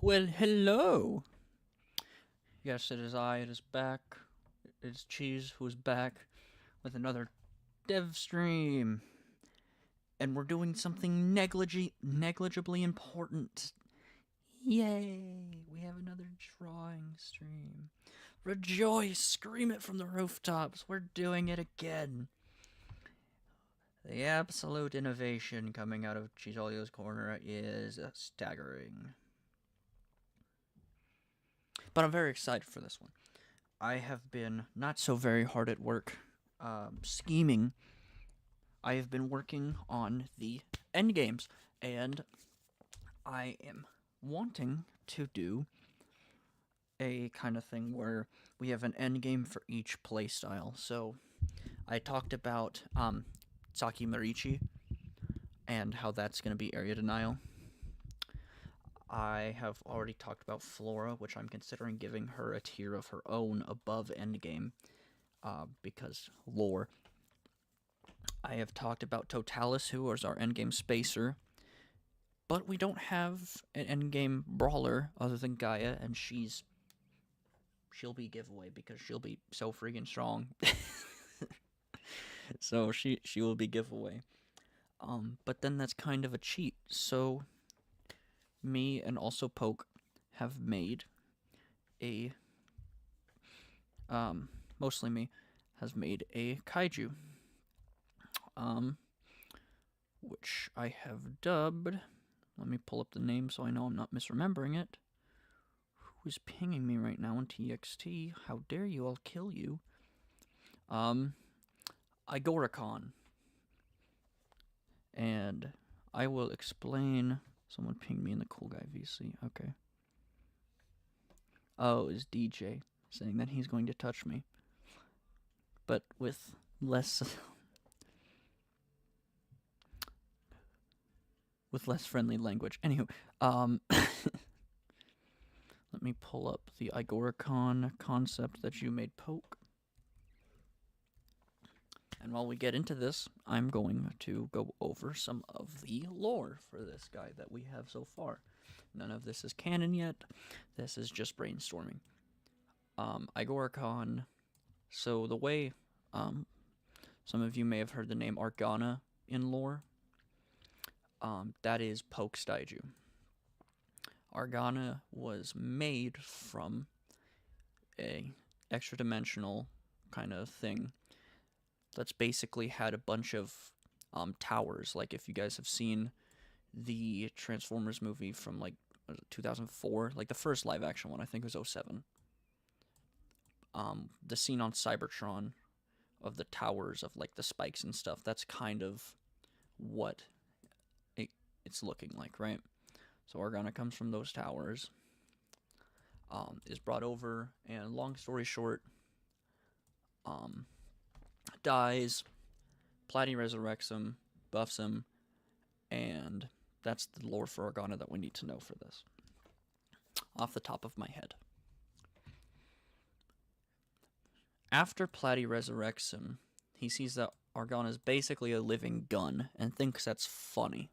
Well, hello. Yes, it is I. It is back. It is Cheese who is back with another dev stream. And we're doing something negligibly important. Yay! We have another drawing stream. Rejoice! Scream it from the rooftops. We're doing it again. The absolute innovation coming out of Cheeseolio's corner is staggering. But I'm very excited for this one. I have been not so very hard at work scheming. I have been working on the end games, and I am wanting to do a kind of thing where we have an end game for each playstyle. So I talked about Saki Marichi and how that's going to be area denial. I have already talked about Flora, which I'm considering giving her a tier of her own above endgame, because lore. I have talked about Totalis, who is our endgame spacer, but we don't have an endgame brawler other than Gaia, and she'll be giveaway because she'll be so freaking strong. So she will be giveaway. But then that's kind of a cheat. So me and also Poke have made a mostly me has made a kaiju, which I have dubbed. Let me pull up the name so I know I'm not misremembering it. Who is pinging me right now in TXT? How dare you? I'll kill you. Igoricon. And I will explain. Someone pinged me in the Cool Guy VC. Okay. Oh, it's DJ saying that he's going to touch me. But with less friendly language. Anywho, let me pull up the Igoricon concept that you made, Poke. And while we get into this, I'm going to go over some of the lore for this guy that we have so far. None of this is canon yet. This is just brainstorming. Igoricon. So the way some of you may have heard the name Argana in lore, that is Poke's Daiju. Argana was made from a extra-dimensional kind of thing that's basically had a bunch of towers. Like if you guys have seen the Transformers movie from like 2004, like the first live action one, I think it was 07. The scene on Cybertron of the towers of like the spikes and stuff, that's kind of what it's looking like, right? So Argana comes from those towers, is brought over, and long story short, dies. Platy resurrects him, buffs him, and that's the lore for Argana that we need to know for this. Off the top of my head. After Platy resurrects him, he sees that Argana is basically a living gun and thinks that's funny.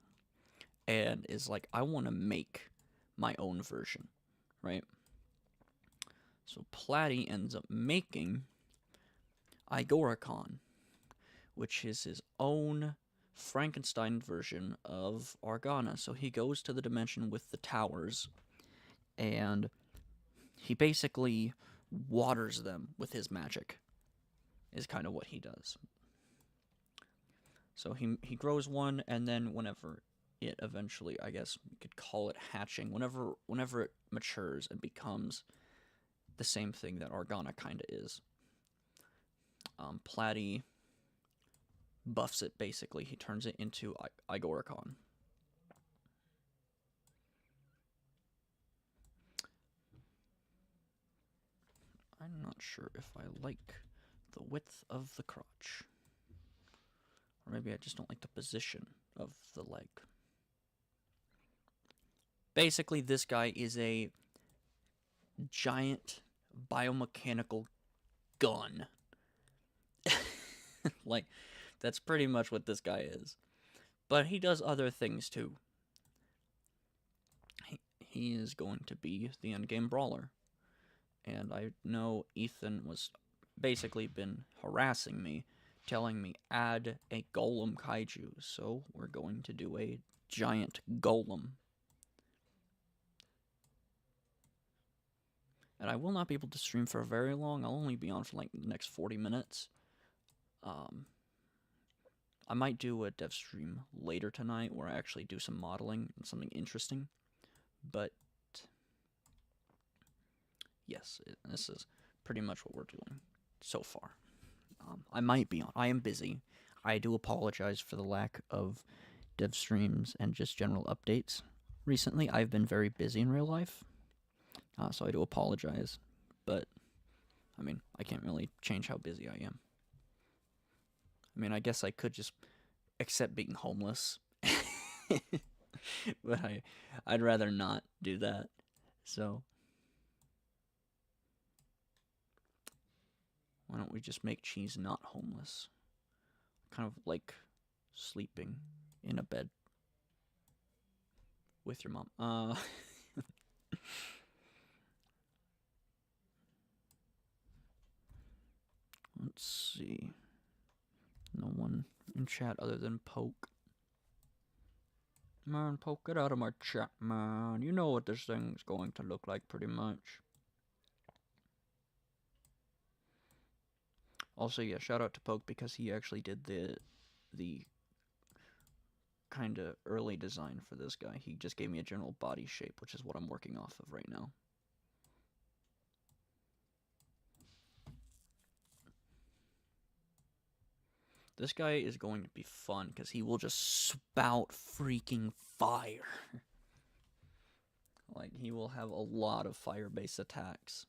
And is like, I want to make my own version, right? So Platy ends up making Igoricon, which is his own Frankenstein version of Argana. So he goes to the dimension with the towers, and he basically waters them with his magic, is kind of what he does. So he grows one, and then whenever it eventually, I guess you could call it hatching, whenever it matures and becomes the same thing that Argana kind of is, Platy buffs it, basically. He turns it into Igoricon. I'm not sure if I like the width of the crotch. Or maybe I just don't like the position of the leg. Basically, this guy is a giant biomechanical gun. Like, that's pretty much what this guy is. But he does other things too. he is going to be the endgame brawler. And I know Ethan was basically been harassing me, telling me add a golem kaiju, so we're going to do a giant golem. And I will not be able to stream for very long. I'll only be on for like the next 40 minutes. I might do a dev stream later tonight where I actually do some modeling and something interesting. But yes, this is pretty much what we're doing so far. I might be on. I am busy. I do apologize for the lack of dev streams and just general updates. Recently, I've been very busy in real life, so I do apologize. But, I mean, I can't really change how busy I am. I mean, I guess I could just accept being homeless. But I'd rather not do that. So, why don't we just make Cheese not homeless? Kind of like sleeping in a bed with your mom. Let's see. No one in chat other than Poke. Man, Poke, get out of my chat, man. You know what this thing's going to look like pretty much. Also, yeah, shout out to Poke because he actually did the kind of early design for this guy. He just gave me a general body shape, which is what I'm working off of right now. This guy is going to be fun because he will just spout freaking fire. Like, he will have a lot of fire-based attacks.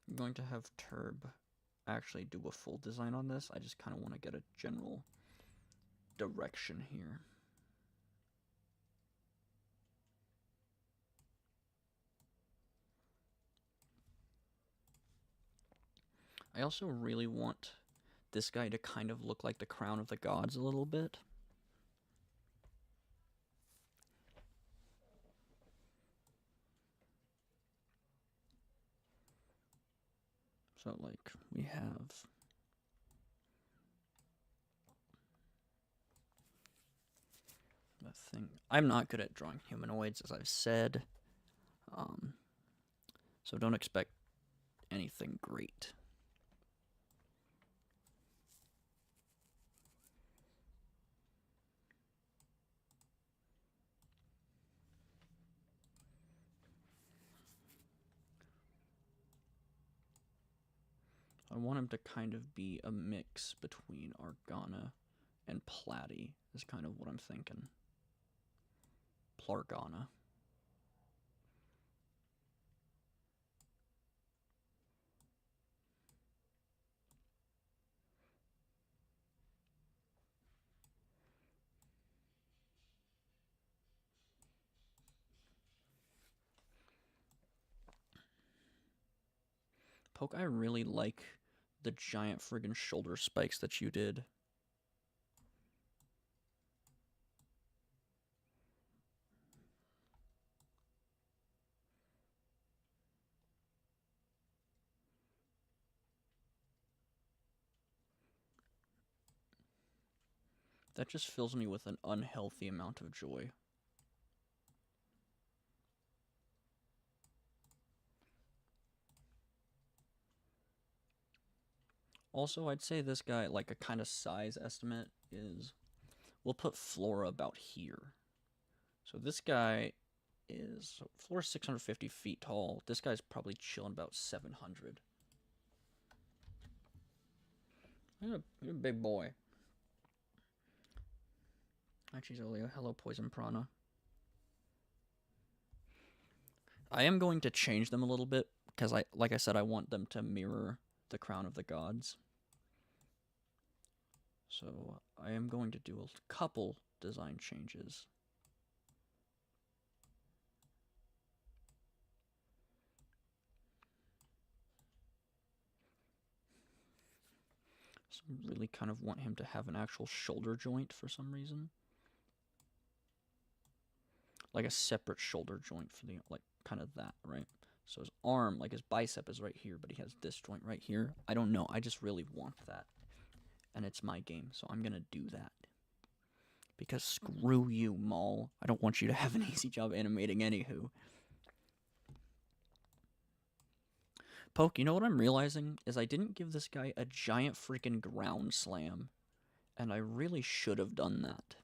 I'm going to have Turb actually do a full design on this. I just kind of want to get a general direction here. I also really want this guy to kind of look like the Crown of the Gods a little bit. So, like, we have the thing. I'm not good at drawing humanoids, as I've said. So don't expect anything great. I want him to kind of be a mix between Argana and Platy, is kind of what I'm thinking. Plargana. Poke, I really like the giant friggin' shoulder spikes that you did. That just fills me with an unhealthy amount of joy. Also, I'd say this guy, like a kind of size estimate is, we'll put Flora about here. So this guy is, Flora's 650 feet tall. This guy's probably chilling about 700. You're a big boy. Hi, Chizolio. Hello, Poison Prana. I am going to change them a little bit, because like I said, I want them to mirror the Crown of the Gods. So I am going to do a couple design changes. So I really kind of want him to have an actual shoulder joint for some reason. Like a separate shoulder joint for the, like, kind of that, right? So his arm, like his bicep is right here, but he has this joint right here. I don't know. I just really want that. And it's my game, so I'm gonna do that. Because screw you, Maul. I don't want you to have an easy job animating anywho. Poke, you know what I'm realizing? Is I didn't give this guy a giant freaking ground slam. And I really should have done that.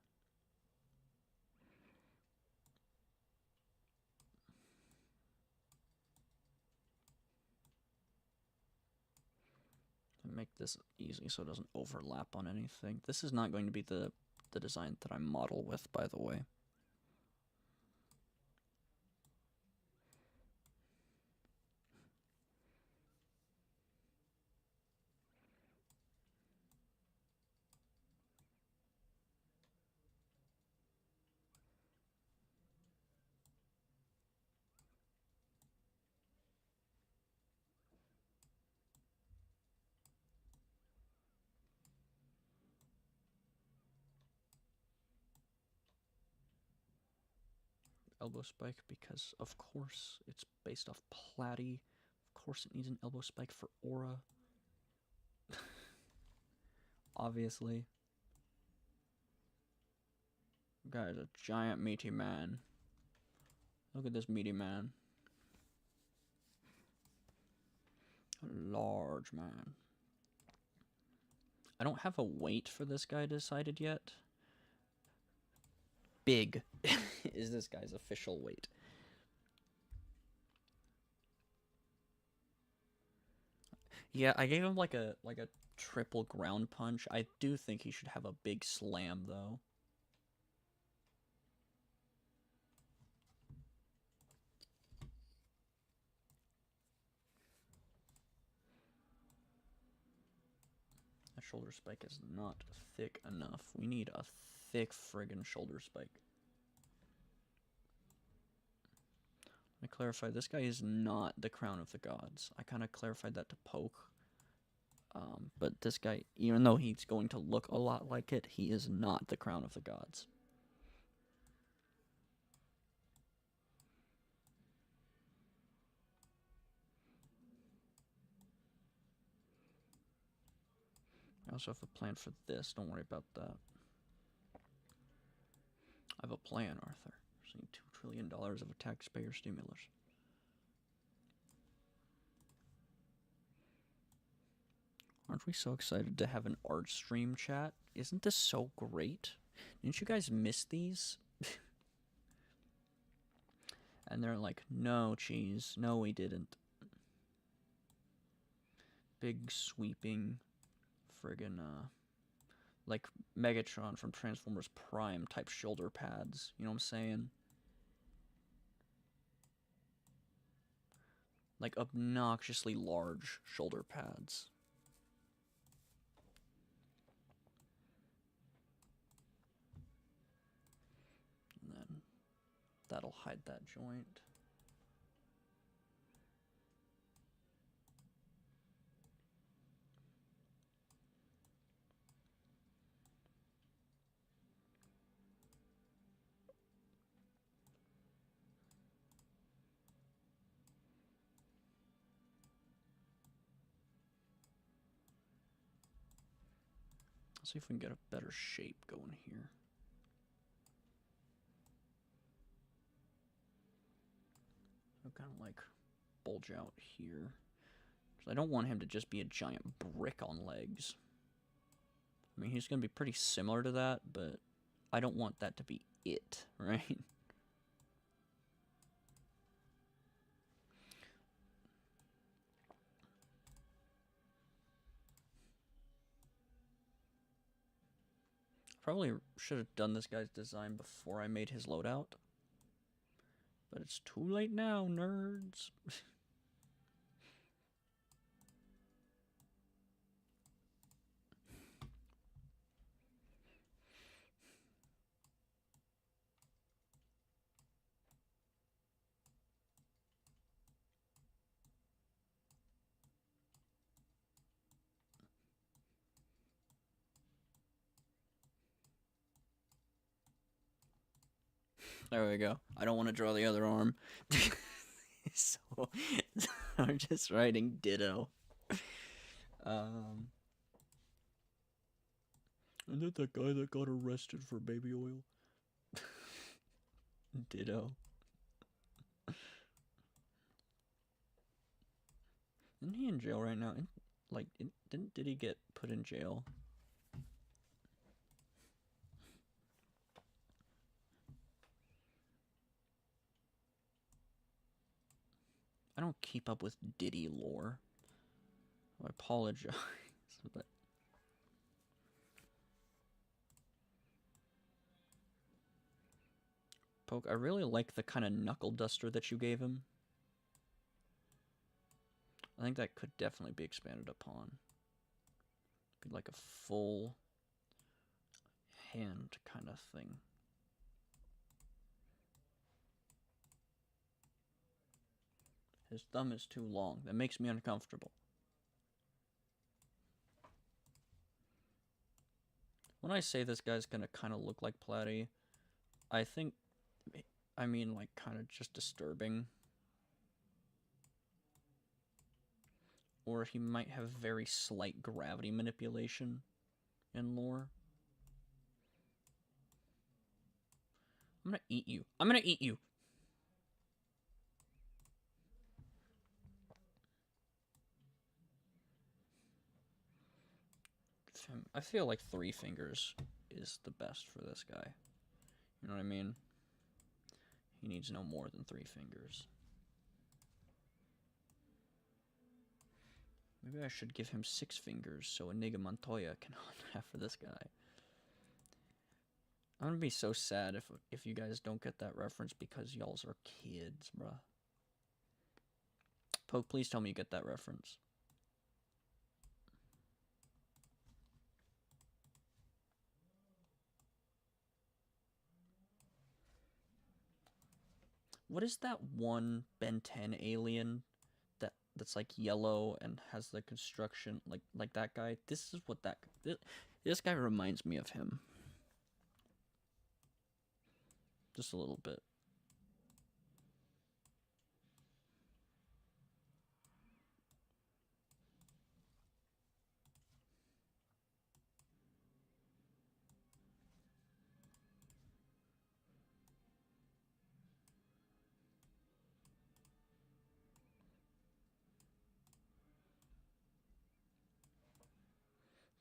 Make this easy so it doesn't overlap on anything. This is not going to be the design that I model with, by the way. Elbow spike because, of course, it's based off Platy. Of course, it needs an elbow spike for aura. Obviously. Guy's a giant meaty man. Look at this meaty man. A large man. I don't have a weight for this guy decided yet. Big is this guy's official weight. Yeah, I gave him like a triple ground punch. I do think he should have a big slam though. That shoulder spike is not thick enough. We need a thick friggin' shoulder spike. Let me clarify, this guy is not the crown of the gods. I kind of clarified that to Poke. But this guy, even though he's going to look a lot like it, he is not the crown of the gods. I also have a plan for this. Don't worry about that. I have a plan, Arthur. Just need $2 trillion of taxpayer stimulus. Aren't we so excited to have an art stream chat? Isn't this so great? Didn't you guys miss these? And they're like, no, Cheese. No, we didn't. Big, sweeping, friggin', like Megatron from Transformers Prime type shoulder pads. You know what I'm saying? Like obnoxiously large shoulder pads. And then that'll hide that joint. Let's see if we can get a better shape going here. So kind of like bulge out here. I don't want him to just be a giant brick on legs. I mean, he's going to be pretty similar to that, but I don't want that to be it, right? Probably should have done this guy's design before I made his loadout. But it's too late now, nerds. There we go. I don't want to draw the other arm. So I'm just writing ditto. And then that guy that got arrested for baby oil. Ditto. Isn't he in jail right now? Did he get put in jail? I don't keep up with Diddy lore. I apologize, but Poke, I really like the kind of knuckle duster that you gave him. I think that could definitely be expanded upon. Be like a full hand kind of thing. His thumb is too long. That makes me uncomfortable. When I say this guy's gonna kind of look like Platy, I mean like kind of just disturbing. Or he might have very slight gravity manipulation in lore. I'm gonna eat you. I'm gonna eat you. I feel like 3 fingers is the best for this guy. You know what I mean? He needs no more than 3 fingers. Maybe I should give him 6 fingers so Inigo Montoya can hunt after this guy. I'm gonna be so sad if you guys don't get that reference because y'all's are kids, bruh. Poke, please tell me you get that reference. What is that one Ben 10 alien that's like yellow and has the construction like that guy? This is what this guy reminds me of him. Just a little bit.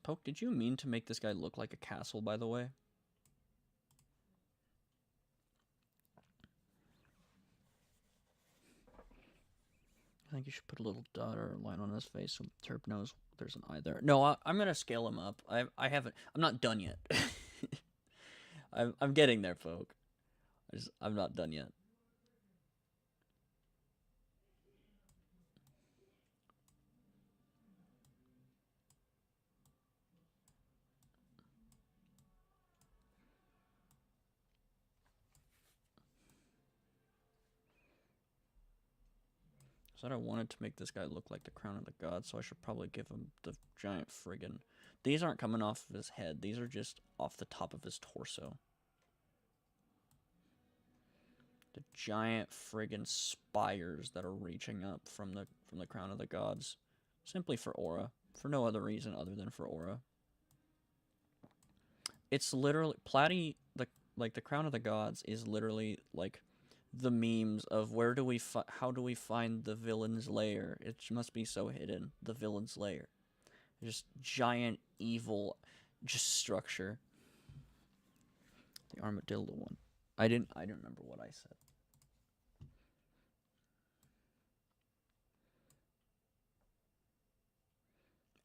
Poke, did you mean to make this guy look like a castle, by the way? I think you should put a little dot or line on his face so Terp knows there's an eye there. No, I'm gonna scale him up. I haven't. I'm not done yet. I'm getting there, Poke. I'm not done yet. Said I wanted to make this guy look like the crown of the gods, so I should probably give him the giant friggin'. These aren't coming off of his head. These are just off the top of his torso. The giant friggin' spires that are reaching up from the crown of the gods, simply for aura, for no other reason other than for aura. It's literally Platy, the crown of the gods is literally like the memes of how do we find the villain's lair? It must be so hidden. The villain's lair, just giant evil, just structure. The armadillo one. I didn't remember what I said.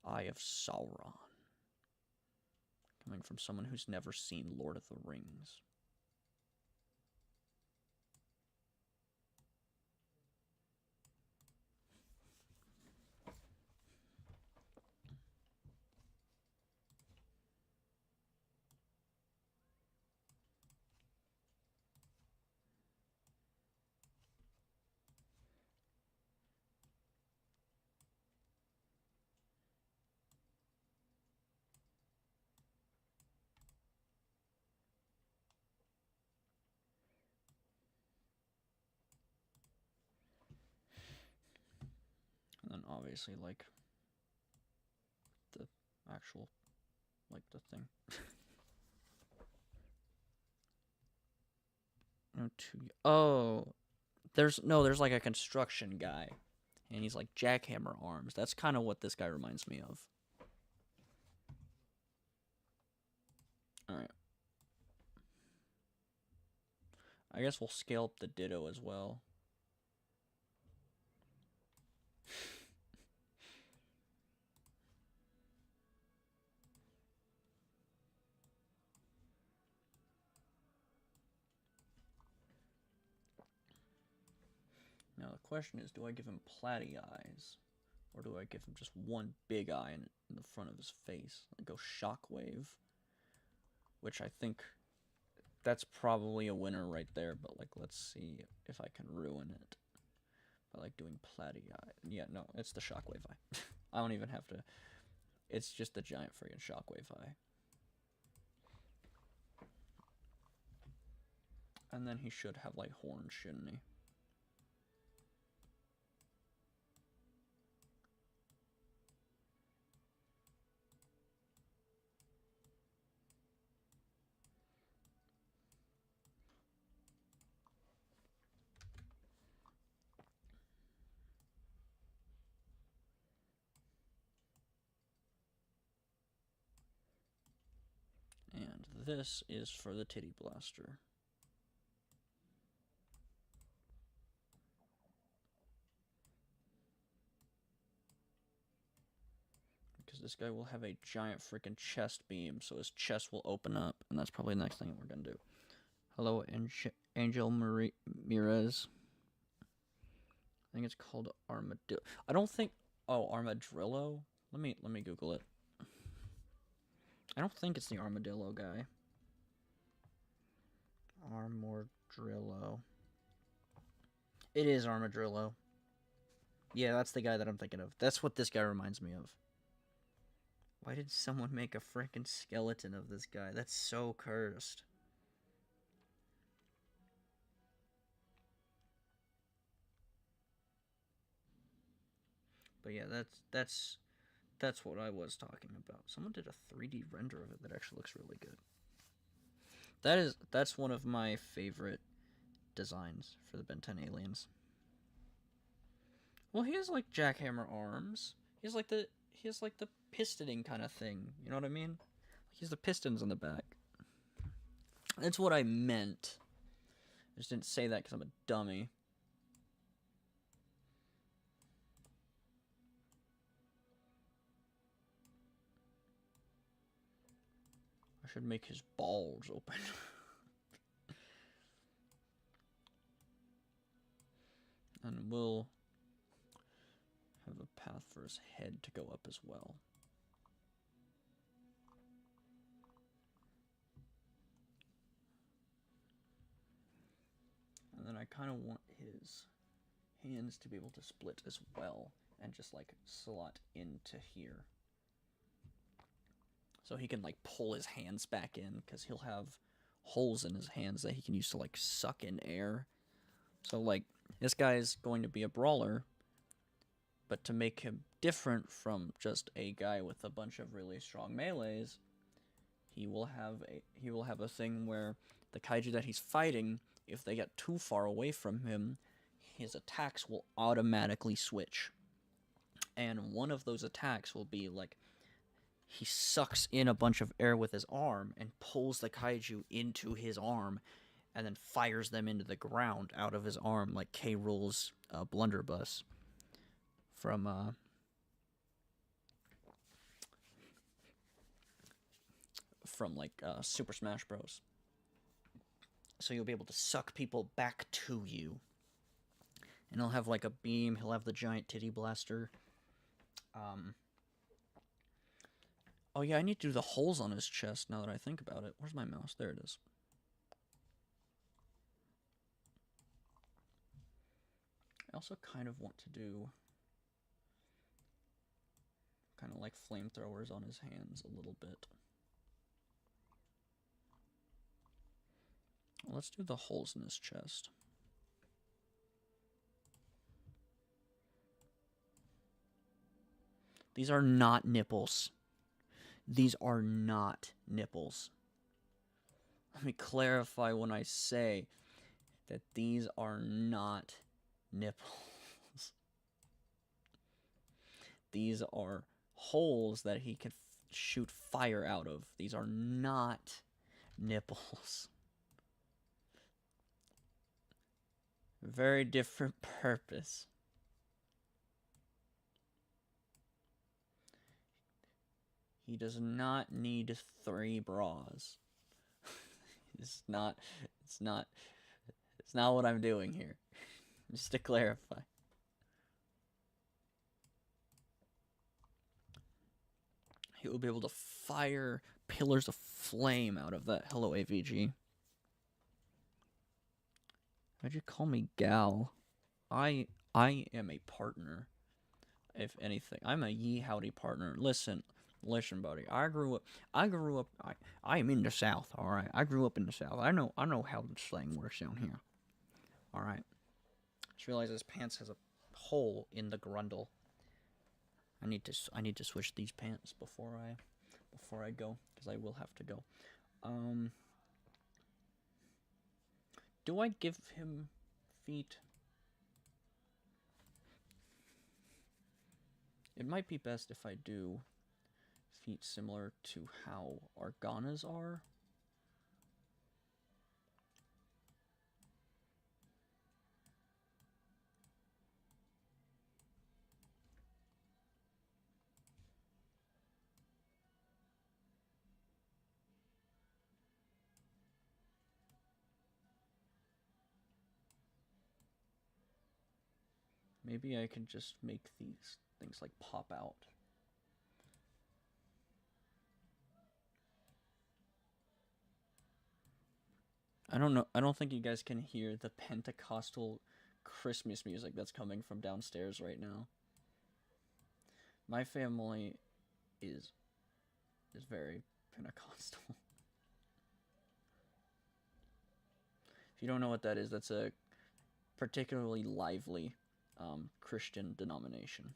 Eye of Sauron. Coming from someone who's never seen Lord of the Rings. obviously like the actual, like the thing. Oh, there's like a construction guy, and he's like jackhammer arms. That's kind of what this guy reminds me of. All right. I guess we'll scale up the Ditto as well. Now the question is, do I give him platy eyes? Or do I give him just one big eye in the front of his face? Like go Shockwave. Which I think that's probably a winner right there, but like let's see if I can ruin it. By like doing platy eye. Yeah, no, it's the Shockwave eye. I don't even have to. It's just the giant friggin' Shockwave eye. And then he should have like horns, shouldn't he? And this is for the Titty Blaster. Because this guy will have a giant freaking chest beam, so his chest will open up, and that's probably the next thing we're gonna do. Hello, Angel Mirez. I think it's called Armadillo. I don't think. Oh, Armadillo. Let me Google it. I don't think it's the Armadillo guy. Armadillo. It is Armadillo. Yeah, that's the guy that I'm thinking of. That's what this guy reminds me of. Why did someone make a freaking skeleton of this guy? That's so cursed. But yeah, that's what I was talking about. Someone did a 3D render of it that actually looks really good. That's one of my favorite designs for the Ben 10 aliens. Well, he has like jackhammer arms. He has like the pistoning kind of thing. You know what I mean? He has the pistons on the back. That's what I meant. I just didn't say that because I'm a dummy. I should make his balls open. And we'll have a path for his head to go up as well. And then I kind of want his hands to be able to split as well and just like slot into here. So he can like pull his hands back in because he'll have holes in his hands that he can use to like suck in air. So like this guy's going to be a brawler, but to make him different from just a guy with a bunch of really strong melees, he will have a thing where the kaiju that he's fighting, if they get too far away from him, his attacks will automatically switch. And one of those attacks will be like he sucks in a bunch of air with his arm and pulls the kaiju into his arm and then fires them into the ground out of his arm like K. Rool's blunderbuss from Super Smash Bros. So you'll be able to suck people back to you. And he'll have like a beam, he'll have the giant titty blaster. Oh yeah, I need to do the holes on his chest now that I think about it. Where's my mouse? There it is. I also kind of want to do kind of like flamethrowers on his hands a little bit. Well, let's do the holes in his chest. These are not nipples. These are not nipples. Let me clarify when I say that these are not nipples. These are holes that he can shoot fire out of. These are not nipples. Very different purpose. He does not need 3 bras. It's not what I'm doing here. Just to clarify. He will be able to fire pillars of flame out of that. Hello, AVG. Why'd you call me gal? I am a partner. If anything, I'm a ye howdy partner. Listen, buddy. I grew up. I am in the South. All right. I grew up in the South. I know how the slang works down here. All right. Just realized this pants has a hole in the grundle. I need to switch these pants before I go, because I will have to go. Do I give him feet? It might be best if I do feet similar to how Argana's are. Maybe I can just make these things like pop out. I don't know. I don't think you guys can hear the Pentecostal Christmas music that's coming from downstairs right now. My family is very Pentecostal. If you don't know what that is, that's a particularly lively Christian denomination.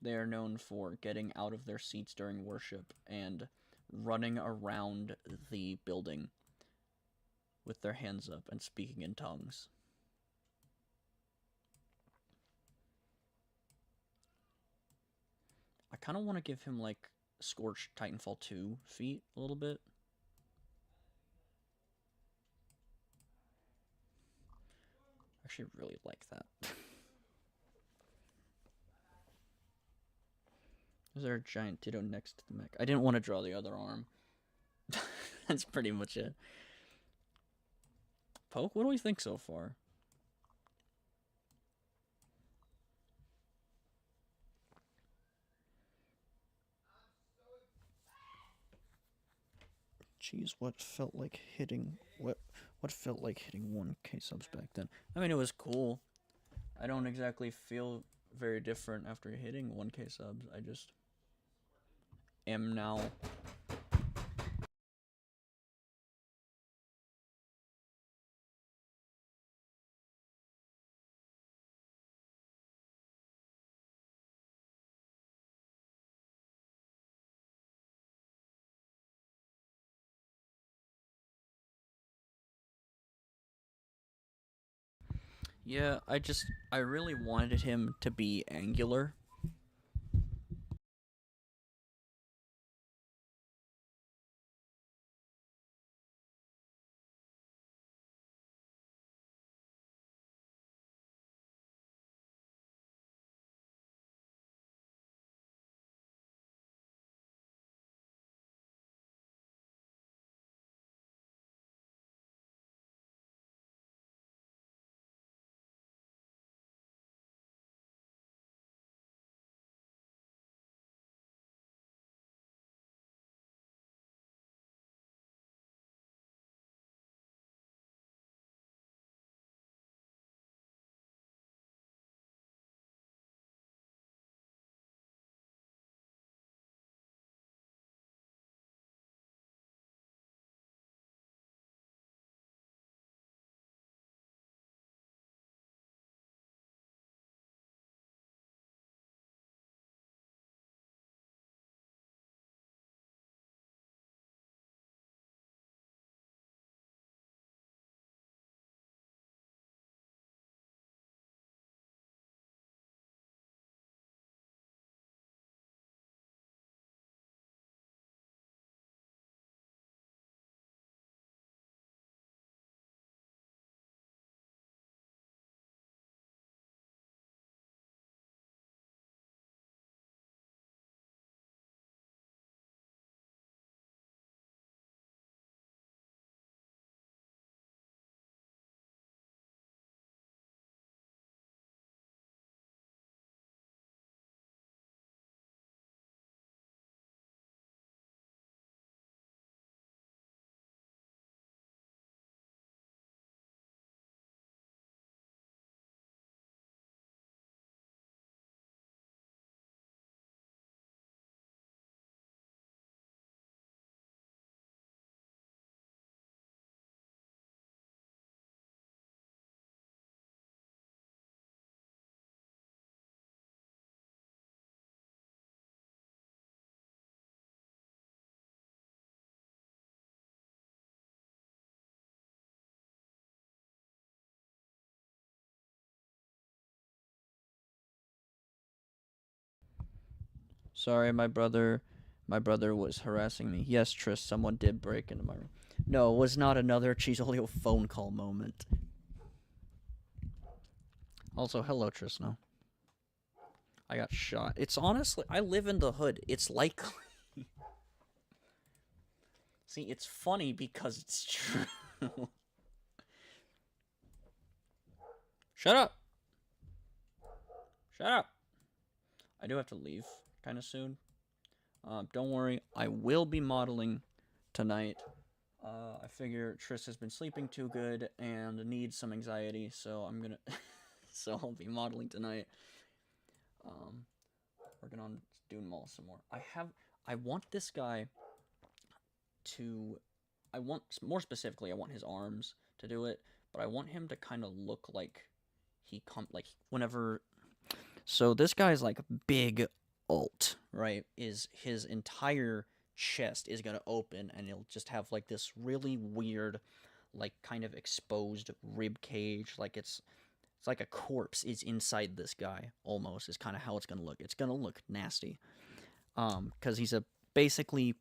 They are known for getting out of their seats during worship and running around the building with their hands up and speaking in tongues. I kind of want to give him like Scorched Titanfall 2 feet a little bit. I actually really like that. Is there a giant ditto next to the mech? I didn't want to draw the other arm. That's pretty much it. Poke, what do we think so far? Jeez, what felt like hitting 1K subs back then? I mean, it was cool. I don't exactly feel very different after hitting 1K subs. I just am now. Yeah, I really wanted him to be angular. Sorry, my brother was harassing me. Yes, Tris, someone did break into my room. No, it was not another Cheesolio phone call moment. Also, hello, Tris, no. I got shot. It's honestly, I live in the hood. It's likely. See, it's funny because it's true. Shut up! Shut up! I do have to leave kind of soon. Don't worry, I will be modeling tonight. I figure Tris has been sleeping too good and needs some anxiety, so I'm gonna... so I'll be modeling tonight. Working on doing Mall some more. I want this guy to... more specifically, I want his arms to do it, but I want him to kind of look like whenever... So this guy's like big ult, right? Is his entire chest is gonna open and he'll just have like this really weird, like kind of exposed rib cage, like it's like a corpse is inside this guy almost is kind of how it's gonna look. It's gonna look nasty, because he's basically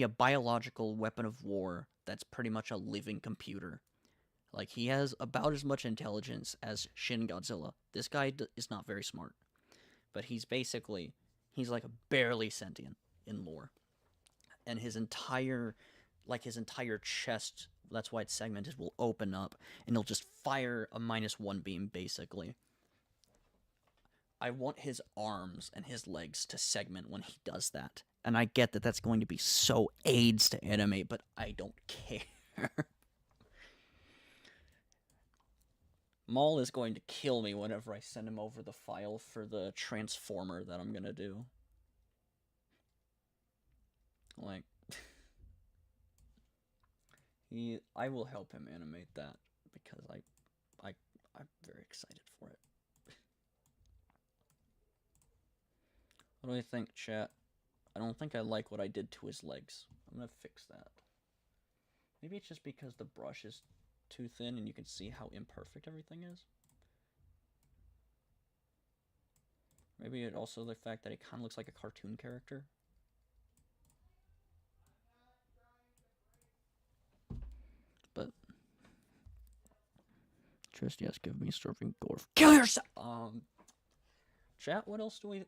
a biological weapon of war that's pretty much a living computer. Like, he has about as much intelligence as Shin Godzilla. This guy is not very smart, but he's like barely sentient in lore. And his entire chest, that's why it's segmented, will open up, and he'll just fire a -1 beam, basically. I want his arms and his legs to segment when he does that. And I get that that's going to be so AIDS to animate, but I don't care. Maul is going to kill me whenever I send him over the file for the transformer that I'm gonna do. Like, I will help him animate that because I'm very excited for it. What do I think, chat? I don't think I like what I did to his legs. I'm gonna fix that. Maybe it's just because the brush is too thin and you can see how imperfect everything is. Maybe it also the fact that it kind of looks like a cartoon character. But just yes, give me serving gore. Kill yourself. Chat. What else do we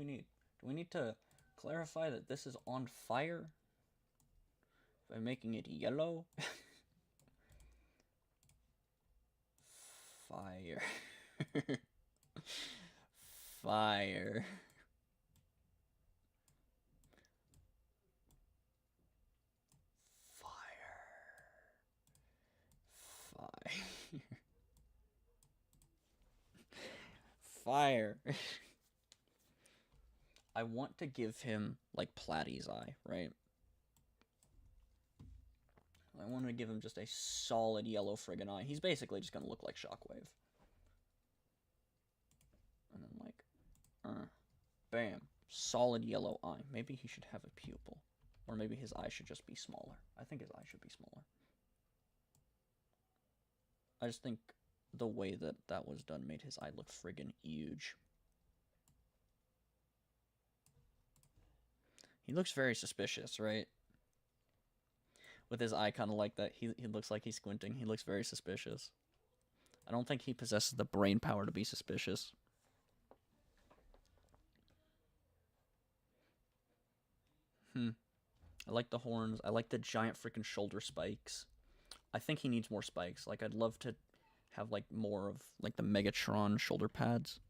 need? Do we need to clarify that this is on fire by making it yellow? Fire. Fire. Fire. I want to give him like Platy's eye, right? I want to give him just a solid yellow friggin' eye. He's basically just gonna look like Shockwave. And then like, bam, solid yellow eye. Maybe he should have a pupil, or maybe his eye should just be smaller. I think his eye should be smaller. I just think the way that that was done made his eye look friggin' huge. He looks very suspicious, right? With his eye kind of like that, he looks like he's squinting. He looks very suspicious. I don't think he possesses the brain power to be suspicious. I like the horns. I like the giant freaking shoulder spikes. I think he needs more spikes. Like, I'd love to have, like, more of, like, the Megatron shoulder pads.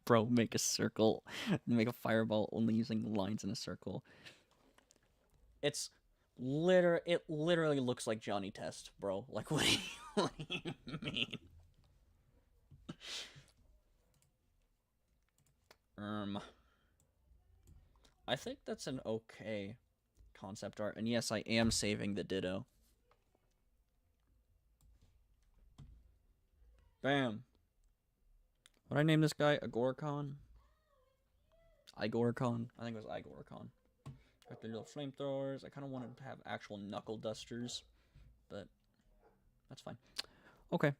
Bro, make a circle. Make a fireball only using lines in a circle. It literally looks like Johnny Test, bro. Like, what do you mean? I think that's an okay concept art. And yes, I am saving the Ditto. Bam. What did I name this guy? Agoricon? Igoricon? I think it was Igoricon. Got the little flamethrowers. I kind of wanted to have actual knuckle dusters, but that's fine. Okay.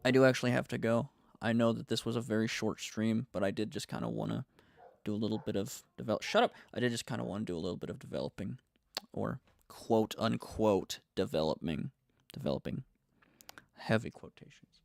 I do actually have to go. I know that this was a very short stream, but I did just kind of want to do a little bit of Shut up! I did just kind of want to do a little bit of developing, or quote unquote developing. Heavy quotations.